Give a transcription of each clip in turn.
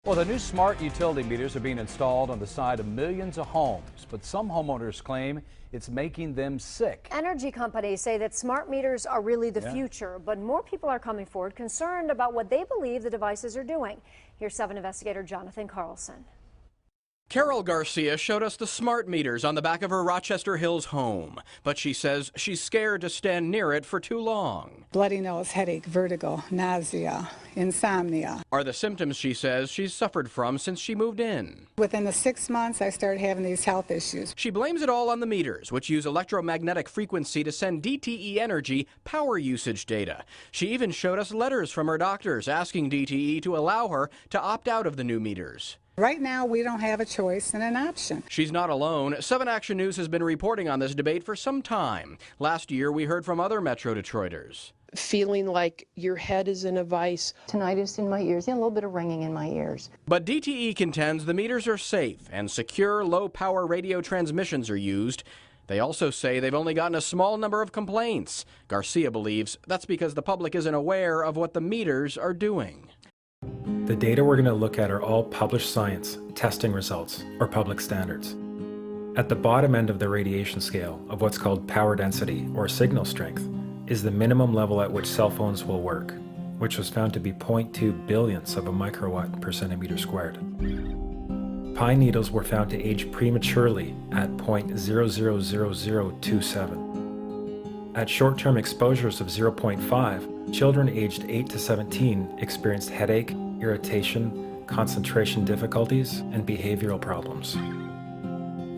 Well, the new smart utility meters are being installed on the side of millions of homes, but some homeowners claim it's making them sick. Energy companies say that smart meters are really the future, but more people are coming forward concerned about what they believe the devices are doing. Here's 7 investigator Jonathan Carlson. Carol Garcia showed us the smart meters on the back of her Rochester Hills home, but she says she's scared to stand near it for too long. Bloody nose, headache, vertigo, nausea, insomnia are the symptoms she says she's suffered from since she moved in. Within the 6 months, I started having these health issues. She blames it all on the meters, which use electromagnetic frequency to send DTE Energy power usage data. She even showed us letters from her doctors asking DTE to allow her to opt out of the new meters. Right now, we don't have a choice and an option. She's not alone. 7 Action News has been reporting on this debate for some time. Last year, we heard from other Metro Detroiters. Feeling like your head is in a vice. Tinnitus in my ears, a little bit of ringing in my ears. But DTE contends the meters are safe and secure low-power radio transmissions are used. They also say they've only gotten a small number of complaints. Garcia believes that's because the public isn't aware of what the meters are doing. The data we're going to look at are all published science, testing results, or public standards. At the bottom end of the radiation scale of what's called power density, or signal strength, is the minimum level at which cell phones will work, which was found to be 0.2 billionths of a microwatt per centimeter squared. Pine needles were found to age prematurely at 0.000027. At short-term exposures of 0.5, children aged 8 to 17 experienced headache, irritation, concentration difficulties, and behavioral problems.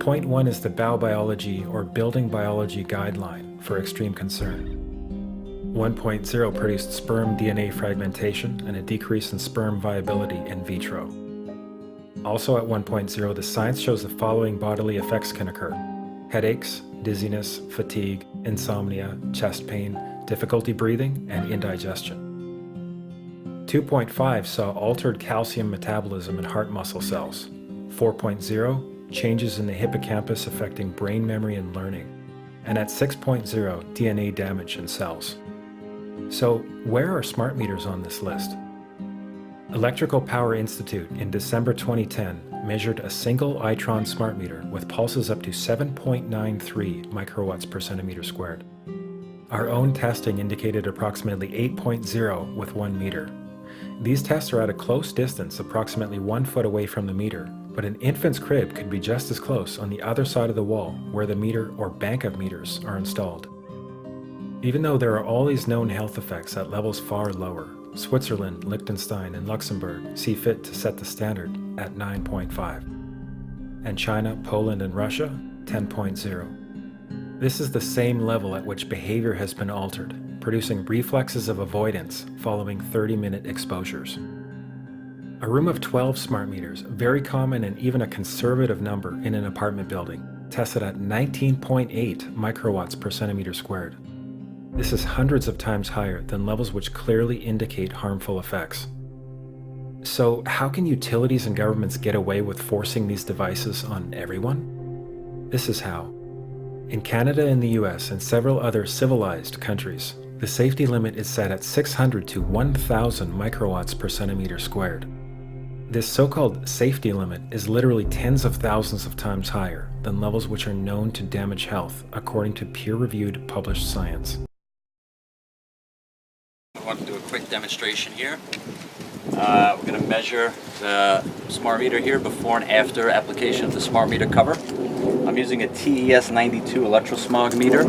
Point 1 is the Biobiology or Building Biology Guideline for extreme concern. 1.0 produced sperm DNA fragmentation and a decrease in sperm viability in vitro. Also at 1.0, the science shows the following bodily effects can occur: headaches, dizziness, fatigue, insomnia, chest pain, difficulty breathing, and indigestion. 2.5 saw altered calcium metabolism in heart muscle cells. 4.0, changes in the hippocampus affecting brain memory and learning. And at 6.0, DNA damage in cells. So where are smart meters on this list? Electrical Power Institute in December 2010 measured a single Itron smart meter with pulses up to 7.93 microwatts per centimeter squared. Our own testing indicated approximately 8.0 with 1 meter. These tests are at a close distance, approximately 1 foot away from the meter, but an infant's crib could be just as close on the other side of the wall where the meter or bank of meters are installed. Even though there are all these known health effects at levels far lower, Switzerland, Liechtenstein, and Luxembourg see fit to set the standard at 9.5. And China, Poland, and Russia, 10.0. This is the same level at which behavior has been altered, producing reflexes of avoidance following 30-minute exposures. A room of 12 smart meters, very common and even a conservative number in an apartment building, tested at 19.8 microwatts per centimeter squared. This is hundreds of times higher than levels which clearly indicate harmful effects. So how can utilities and governments get away with forcing these devices on everyone? This is how. In Canada and the US and several other civilized countries, the safety limit is set at 600 to 1,000 microwatts per centimeter squared. This so-called safety limit is literally tens of thousands of times higher than levels which are known to damage health, according to peer-reviewed published science. I want to do a quick demonstration here. We're going to measure the smart meter here before and after application of the smart meter cover. I'm using a TES92 electrosmog meter,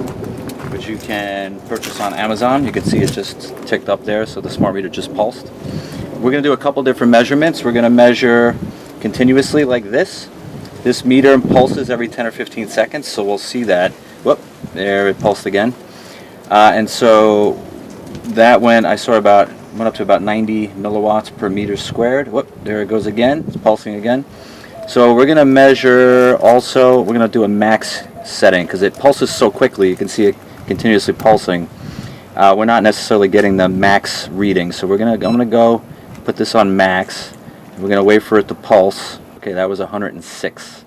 which you can purchase on Amazon. You can see it just ticked up there, so the smart meter just pulsed. We're going to do a couple different measurements. We're going to measure continuously like this. This meter pulses every 10 or 15 seconds, so we'll see that. Whoop, there it pulsed again. And so that went up to about 90 milliwatts per meter squared. Whoop, there it goes again. It's pulsing again. So we're going to measure also, we're going to do a max setting because it pulses so quickly. You can see it continuously pulsing. We're not necessarily getting the max reading, so I'm going to go put this on max. We're going to wait for it to pulse. Okay, that was 106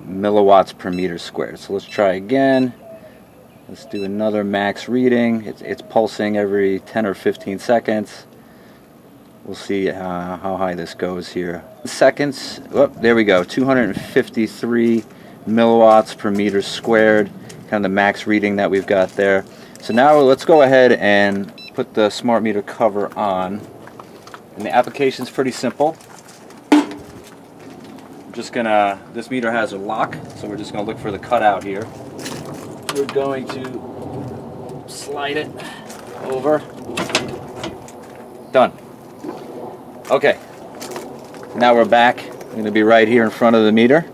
milliwatts per meter squared. So let's try again. Let's do another max reading. It's pulsing every 10 or 15 seconds. We'll see how high this goes here. Seconds, oh, there we go, 253 milliwatts per meter squared, kind of the max reading that we've got there. So now let's go ahead and put the smart meter cover on. And the application's pretty simple. I'm just gonna, this meter has a lock, so we're just gonna look for the cutout here. We're going to slide it over. Done. Okay, now we're back. I'm going to be right here in front of the meter,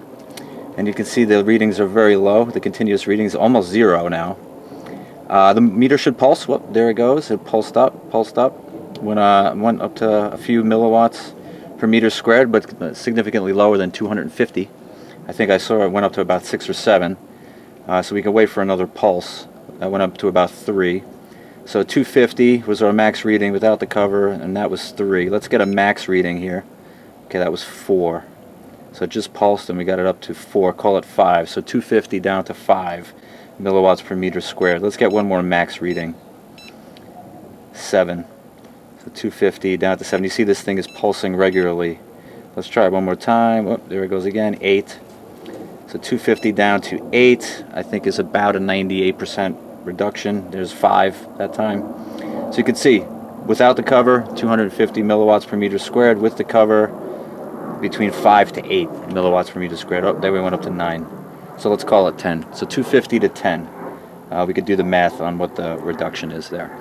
and you can see the readings are very low. The continuous reading is almost 0 now. The meter should pulse. Whoop, there it goes. It pulsed up. Went up to a few milliwatts per meter squared, but significantly lower than 250. I think I saw it went up to about 6 or 7. So we can wait for another pulse. That went up to about 3. So 250 was our max reading without the cover, and that was 3. Let's get a max reading here. Okay, that was 4. So it just pulsed and we got it up to 4, call it 5. So 250 down to 5 milliwatts per meter squared. Let's get one more max reading. 7. So 250 down to 7. You see this thing is pulsing regularly. Let's try it one more time. Oh, there it goes again, 8. So 250 down to 8, I think is about a 98% reduction. There's 5 that time. So you can see, without the cover, 250 milliwatts per meter squared. With the cover, between 5 to 8 milliwatts per meter squared. Oh, there we went up to 9. So let's call it 10. So 250 to 10. We could do the math on what the reduction is there.